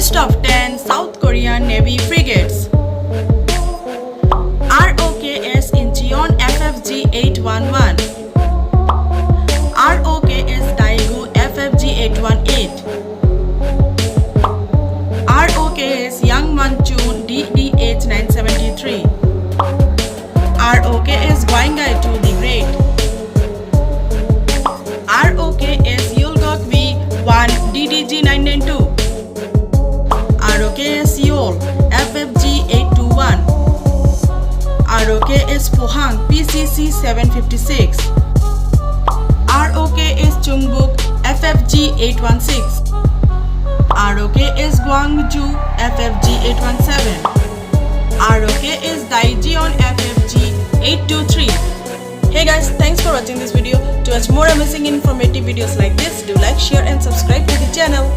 List of 10 South Korean Navy frigates. ROKS Incheon FFG 811, ROKS Daegu FFG 818, ROKS Young Manchun DDH 973, ROKS Gwangai to the Great, ROKS Yulgok V1 DDG 992, ROKS Seoul FFG 821, ROKS Pohang PCC 756, ROKS Chungbuk FFG 816, ROKS Gwangju FFG 817, ROKS Daejeon FFG 823. Hey guys, thanks for watching this video. To watch more amazing informative videos like this, do like, share and subscribe to the channel.